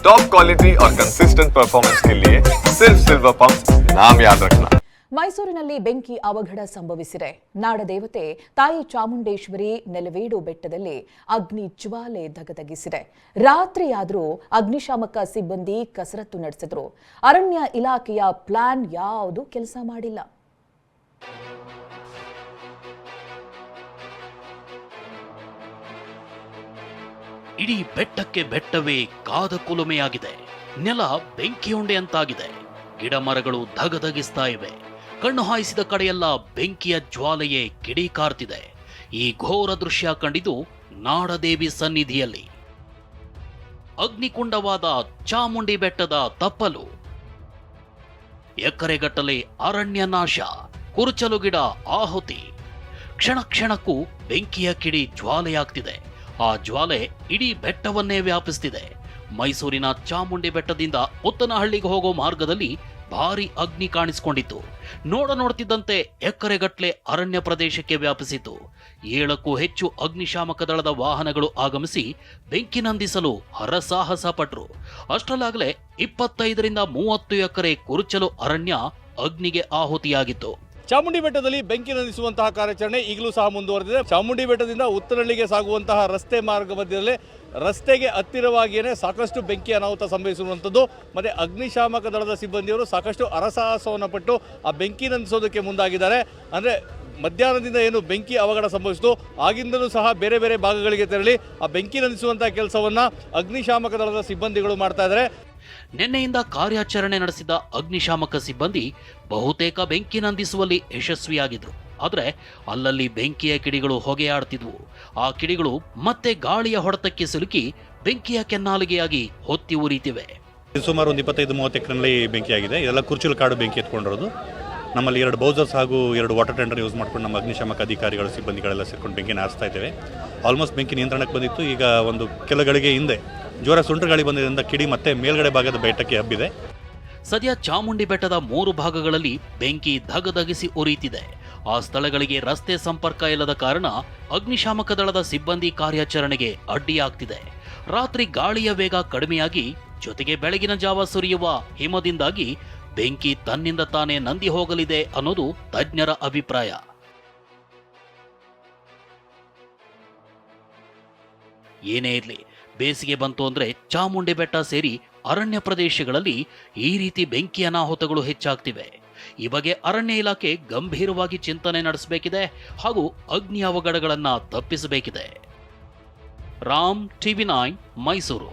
Top quality और consistent performance के लिए सिर्फ सिल्वर पंप नाम याद रखना। ಮೈಸೂರಿನಲ್ಲಿ ಬೆಂಕಿ ಅವಘಡ ಸಂಭವಿಸಿದೆ. ನಾಡದೇವತೆ ತಾಯಿ ಚಾಮುಂಡೇಶ್ವರಿ ನೆಲವೀಡು ಬೆಟ್ಟದಲ್ಲಿ ಅಗ್ನಿ ಜ್ವಾಲೆ ಧಗಧಗಿಸಿದೆ. ರಾತ್ರಿಯಾದರೂ ಅಗ್ನಿಶಾಮಕ ಸಿಬ್ಬಂದಿ ಕಸರತ್ತು ನಡೆಸಿದ್ರು. ಅರಣ್ಯ ಇಲಾಖೆಯ ಪ್ಲಾನ್ ಯಾವುದು ಕೆಲಸ ಮಾಡಿಲ್ಲ. ಇಡೀ ಬೆಟ್ಟಕ್ಕೆ ಬೆಟ್ಟವೇ ಕಾದ ಕುಲುಮೆಯಾಗಿದೆ. ನೆಲ ಬೆಂಕಿಯುಂಡೆಯಂತಾಗಿದೆ. ಗಿಡ ಮರಗಳು ಧಗಧಗಿಸ್ತಾ ಇವೆ. ಕಣ್ಣು ಹಾಯಿಸಿದ ಕಡೆಯೆಲ್ಲ ಬೆಂಕಿಯ ಜ್ವಾಲೆಯೇ ಕಿಡಿಕಾರ್ತಿದೆ. ಈ ಘೋರ ದೃಶ್ಯ ಕಂಡಿದ್ದು ನಾಡದೇವಿ ಸನ್ನಿಧಿಯಲ್ಲಿ. ಅಗ್ನಿಕುಂಡವಾದ ಚಾಮುಂಡಿ ಬೆಟ್ಟದ ತಪ್ಪಲು. ಎಕರೆಗಟ್ಟಲೆ ಅರಣ್ಯ ನಾಶ, ಕುರುಚಲು ಗಿಡ ಆಹುತಿ. ಕ್ಷಣ ಕ್ಷಣಕ್ಕೂ ಬೆಂಕಿಯ ಕಿಡಿ ಜ್ವಾಲೆಯಾಗ್ತಿದೆ. ಆ ಜ್ವಾಲೆ ಇಡೀ ಬೆಟ್ಟವನ್ನೇ ವ್ಯಾಪಿಸ್ತಿದೆ. ಮೈಸೂರಿನ ಚಾಮುಂಡಿ ಬೆಟ್ಟದಿಂದ ಉತ್ತನಹಳ್ಳಿಗೆ ಹೋಗೋ ಮಾರ್ಗದಲ್ಲಿ ಭಾರಿ ಅಗ್ನಿ ಕಾಣಿಸಿಕೊಂಡಿತ್ತು. ನೋಡ್ತಿದ್ದಂತೆ ಎಕರೆಗಟ್ಟಲೆ ಅರಣ್ಯ ಪ್ರದೇಶಕ್ಕೆ ವ್ಯಾಪಿಸಿತು. 7ಕ್ಕೂ ಹೆಚ್ಚು ಅಗ್ನಿಶಾಮಕ ದಳದ ವಾಹನಗಳು ಆಗಮಿಸಿ ಬೆಂಕಿ ನಂದಿಸಲು ಹರಸಾಹಸ ಪಟ್ರು. ಅಷ್ಟರಲ್ಲಾಗಲೇ 25ರಿಂದ 30 ಎಕರೆ ಕುರುಚಲು ಅರಣ್ಯ ಅಗ್ನಿಗೆ ಆಹುತಿಯಾಗಿತ್ತು. ಚಾಮುಂಡಿ ಬೆಟ್ಟದಲ್ಲಿ ಬೆಂಕಿ ನಂದಿಸುವಂತಹ ಕಾರ್ಯಾಚರಣೆ ಈಗಲೂ ಸಹ ಮುಂದುವರೆದಿದೆ. ಚಾಮುಂಡಿ ಬೆಟ್ಟದಿಂದ ಉತ್ತರಹಳ್ಳಿಗೆ ಸಾಗುವಂತಹ ರಸ್ತೆ ಮಾರ್ಗ ಮಧ್ಯದಲ್ಲಿ ರಸ್ತೆಗೆ ಹತ್ತಿರವಾಗಿಯೇ ಸಾಕಷ್ಟು ಬೆಂಕಿ ಅನಾಹುತ ಸಂಭವಿಸಿರುವಂಥದ್ದು. ಮತ್ತು ಅಗ್ನಿಶಾಮಕ ದಳದ ಸಿಬ್ಬಂದಿಯವರು ಸಾಕಷ್ಟು ಹರಸಾಹಸವನ್ನು ಪಟ್ಟು ಆ ಬೆಂಕಿ ನಂದಿಸೋದಕ್ಕೆ ಮುಂದಾಗಿದ್ದಾರೆ. ಅಂದರೆ ಮಧ್ಯಾಹ್ನದಿಂದ ಏನು ಬೆಂಕಿ ಅವಘಡ ಸಂಭವಿಸಿತು ಆಗಿಂದಲೂ ಸಹ ಬೇರೆ ಬೇರೆ ಭಾಗಗಳಿಗೆ ತೆರಳಿ ಆ ಬೆಂಕಿ ನಂದಿಸುವಂತಹ ಕೆಲಸವನ್ನು ಅಗ್ನಿಶಾಮಕ ದಳದ ಸಿಬ್ಬಂದಿಗಳು ಮಾಡ್ತಾ ಇದ್ದಾರೆ. ನಿನ್ನೆಯಿಂದ ಕಾರ್ಯಾಚರಣೆ ನಡೆಸಿದ ಅಗ್ನಿಶಾಮಕ ಸಿಬ್ಬಂದಿ ಬಹುತೇಕ ಬೆಂಕಿ ನಂದಿಸುವಲ್ಲಿ ಯಶಸ್ವಿಯಾಗಿದ್ರು. ಆದರೆ ಅಲ್ಲಲ್ಲಿ ಬೆಂಕಿಯ ಕಿಡಿಗಳು ಹೊಗೆಯಾಡ್ತಿದ್ವು. ಆ ಕಿಡಿಗಳು ಮತ್ತೆ ಗಾಳಿಯ ಹೊಡೆತಕ್ಕೆ ಸಿಲುಕಿ ಬೆಂಕಿಯ ಕೆನ್ನಾಲಿಗೆಯಾಗಿ ಹೊತ್ತಿ ಉರಿತಿವೆ. ಸುಮಾರು 25-30 ಎಕರೆನಲ್ಲಿ ಬೆಂಕಿಯಾಗಿದೆ. ಇದೆಲ್ಲ ಕುರುಚಲು ಕಾಡು ಬೆಂಕಿ ಎತ್ಕೊಂಡಿರೋದು. ನಮ್ಮಲ್ಲಿ 2 ಬೌಸರ್ಸ್ ಹಾಗೂ 2 ವಾಟರ್ ಟೆಂಡರ್ ಯೂಸ್ ಮಾಡ್ಕೊಂಡು ನಮ್ಮ ಅಗ್ನಿಶಾಮಕ ಅಧಿಕಾರಿಗಳು ಸಿಬ್ಬಂದಿಗಳೆಲ್ಲ ಸೇರ್ಕೊಂಡು ಬೆಂಕಿನ ಆರಿಸ್ತಾ ಇದ್ದೇವೆ. ಆಲ್ಮೋಸ್ಟ್ ಬೆಂಕಿ ನಿಯಂತ್ರಣಕ್ಕೆ ಬಂದಿತ್ತು. ಈಗ ಒಂದು ಕೆಲ ಗಳಿಗೆ ಹಿಂದೆ ಜೋರ ಸುಂಟರ ಗಾಳಿ ಬಂದಿದ್ದರಿಂದ ಕಿಡಿ ಮತ್ತೆ ಮೇಲ್ಗಡೆ ಭಾಗದ ಬೆಟ್ಟಕ್ಕೆ ಹಬ್ಬಿದೆ. ಸದ್ಯ ಚಾಮುಂಡಿ ಬೆಟ್ಟದ 3 ಭಾಗಗಳಲ್ಲಿ ಬೆಂಕಿ ಧಗಧಗಿಸಿ ಉರಿಯುತ್ತಿದೆ. ಆ ಸ್ಥಳಗಳಿಗೆ ರಸ್ತೆ ಸಂಪರ್ಕ ಇಲ್ಲದ ಕಾರಣ ಅಗ್ನಿಶಾಮಕ ದಳದ ಸಿಬ್ಬಂದಿ ಕಾರ್ಯಾಚರಣೆಗೆ ಅಡ್ಡಿಯಾಗ್ತಿದೆ. ರಾತ್ರಿ ಗಾಳಿಯ ವೇಗ ಕಡಿಮೆಯಾಗಿ ಜೊತೆಗೆ ಬೆಳಗಿನ ಜಾವ ಸುರಿಯುವ ಹಿಮದಿಂದಾಗಿ ಬೆಂಕಿ ತನ್ನಿಂದ ತಾನೇ ನಂದಿ ಹೋಗಲಿದೆ ಅನ್ನೋದು ತಜ್ಞರ ಅಭಿಪ್ರಾಯ. ಏನೇ ಇರಲಿ, ಬೇಸಿಗೆ ಬಂತು ಅಂದ್ರೆ ಚಾಮುಂಡಿ ಬೆಟ್ಟ ಸೇರಿ ಅರಣ್ಯ ಪ್ರದೇಶಗಳಲ್ಲಿ ಈ ರೀತಿ ಬೆಂಕಿ ಅನಾಹುತಗಳು ಹೆಚ್ಚಾಗ್ತಿವೆ. ಈ ಬಗ್ಗೆ ಅರಣ್ಯ ಇಲಾಖೆ ಗಂಭೀರವಾಗಿ ಚಿಂತನೆ ನಡೆಸಬೇಕಿದೆ ಹಾಗೂ ಅಗ್ನಿ ಅವಘಡಗಳನ್ನ ತಪ್ಪಿಸಬೇಕಿದೆ. ರಾಮ್, TV9, ಮೈಸೂರು.